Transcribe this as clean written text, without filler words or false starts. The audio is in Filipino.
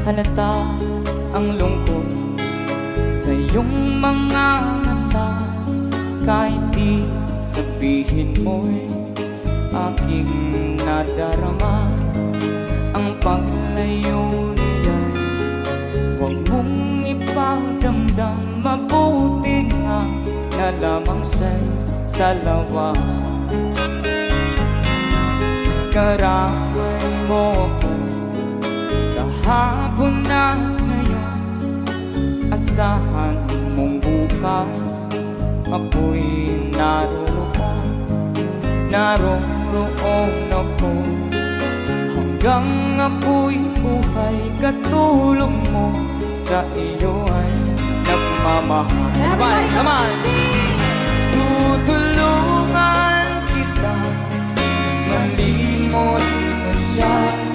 halata ang lungkot sa iyong mga mata. Kahit di sabihin mo'y aking nadarama. Ang paglayo niyan huwag mong ipagdamdam. Mabuti nga na lamang siya'y salawa. Karamay mo ako kahapon na ngayon. Asahan mong bukas ako'y naroon. Naroon ako hanggang ako'y buhay. Katulong mo sa iyo ay nagmamahal. Come on! Tutulungan kita malimot mo siya.